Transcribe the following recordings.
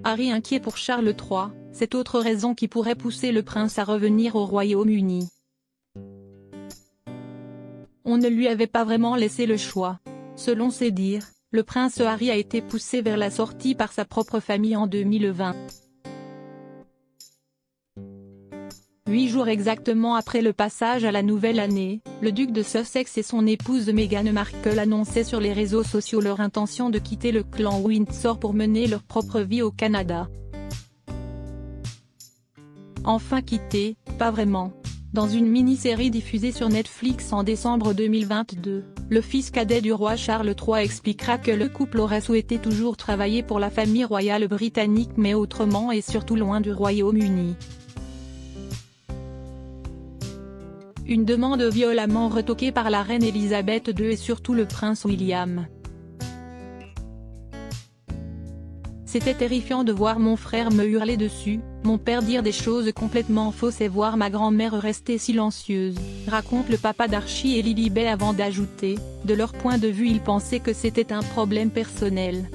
Harry inquiet pour Charles III, c'est autre raison qui pourrait pousser le prince à revenir au Royaume-Uni. On ne lui avait pas vraiment laissé le choix. Selon ses dires, le prince Harry a été poussé vers la sortie par sa propre famille en 2020. 8 jours exactement après le passage à la nouvelle année, le duc de Sussex et son épouse Meghan Markle annonçaient sur les réseaux sociaux leur intention de quitter le clan Windsor pour mener leur propre vie au Canada. Enfin quitter, pas vraiment. Dans une mini-série diffusée sur Netflix en décembre 2022, le fils cadet du roi Charles III expliquera que le couple aurait souhaité toujours travailler pour la famille royale britannique mais autrement et surtout loin du Royaume-Uni. Une demande violemment retoquée par la reine Elisabeth II et surtout le prince William. C'était terrifiant de voir mon frère me hurler dessus, mon père dire des choses complètement fausses et voir ma grand-mère rester silencieuse, raconte le papa d'Archie et Lilibet avant d'ajouter, de leur point de vue ils pensaient que c'était un problème personnel.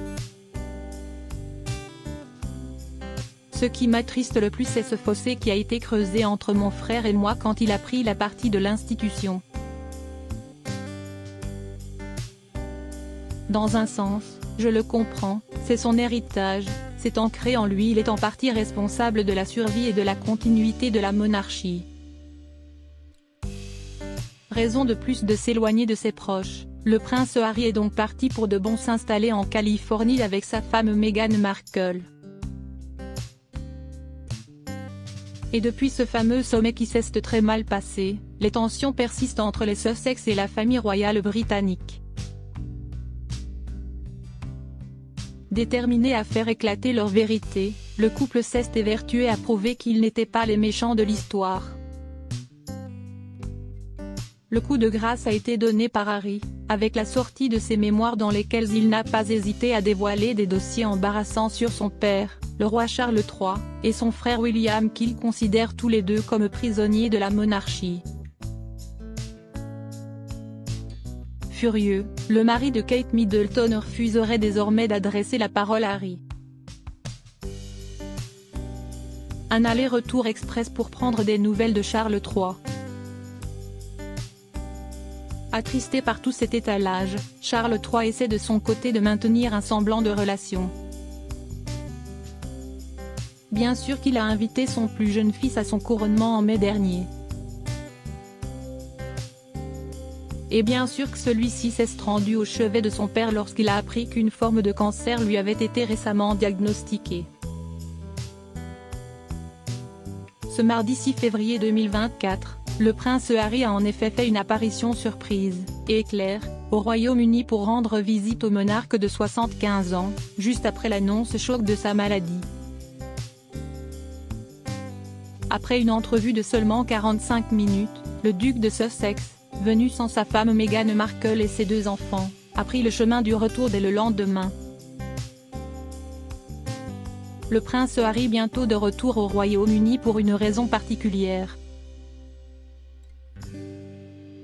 Ce qui m'attriste le plus c'est ce fossé qui a été creusé entre mon frère et moi quand il a pris la partie de l'institution. Dans un sens, je le comprends, c'est son héritage, c'est ancré en lui, il est en partie responsable de la survie et de la continuité de la monarchie. Raison de plus de s'éloigner de ses proches, le prince Harry est donc parti pour de bon s'installer en Californie avec sa femme Meghan Markle. Et depuis ce fameux sommet qui s'est très mal passé, les tensions persistent entre les Sussex et la famille royale britannique. Déterminé à faire éclater leur vérité, le couple s'est évertué à prouver qu'ils n'étaient pas les méchants de l'histoire. Le coup de grâce a été donné par Harry, avec la sortie de ses mémoires dans lesquelles il n'a pas hésité à dévoiler des dossiers embarrassants sur son père, le roi Charles III, et son frère William qu'il considère tous les deux comme prisonniers de la monarchie. Furieux, le mari de Kate Middleton refuserait désormais d'adresser la parole à Harry. Un aller-retour express pour prendre des nouvelles de Charles III. Attristé par tout cet étalage, Charles III essaie de son côté de maintenir un semblant de relation. Bien sûr qu'il a invité son plus jeune fils à son couronnement en mai dernier. Et bien sûr que celui-ci s'est rendu au chevet de son père lorsqu'il a appris qu'une forme de cancer lui avait été récemment diagnostiquée. Ce mardi 6 février 2024, le prince Harry a en effet fait une apparition surprise, et éclair, au Royaume-Uni pour rendre visite au monarque de 75 ans, juste après l'annonce choc de sa maladie. Après une entrevue de seulement 45 minutes, le duc de Sussex, venu sans sa femme Meghan Markle et ses 2 enfants, a pris le chemin du retour dès le lendemain. Le prince Harry bientôt de retour au Royaume-Uni pour une raison particulière.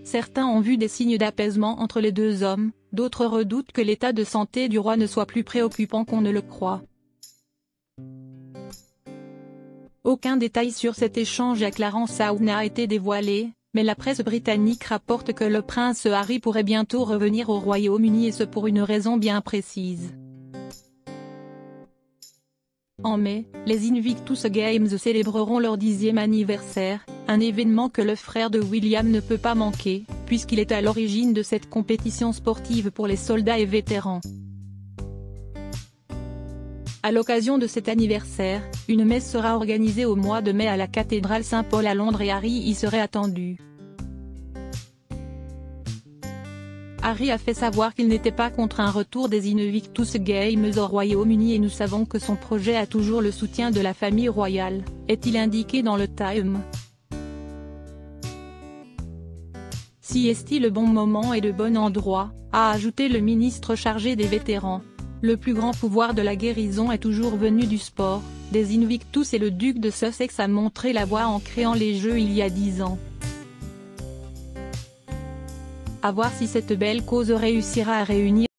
Certains ont vu des signes d'apaisement entre les 2 hommes, d'autres redoutent que l'état de santé du roi ne soit plus préoccupant qu'on ne le croit. Aucun détail sur cet échange à Clarence House n'a été dévoilé, mais la presse britannique rapporte que le prince Harry pourrait bientôt revenir au Royaume-Uni et ce pour une raison bien précise. En mai, les Invictus Games célébreront leur 10e anniversaire, un événement que le frère de William ne peut pas manquer, puisqu'il est à l'origine de cette compétition sportive pour les soldats et vétérans. À l'occasion de cet anniversaire, une messe sera organisée au mois de mai à la cathédrale Saint-Paul à Londres et Harry y serait attendu. Harry a fait savoir qu'il n'était pas contre un retour des Invictus Games au Royaume-Uni et nous savons que son projet a toujours le soutien de la famille royale, est-il indiqué dans le Time. Si est-il le bon moment et le bon endroit, a ajouté le ministre chargé des vétérans. Le plus grand pouvoir de la guérison est toujours venu du sport, des Invictus et le duc de Sussex a montré la voie en créant les Jeux il y a 10 ans. À voir si cette belle cause réussira à réunir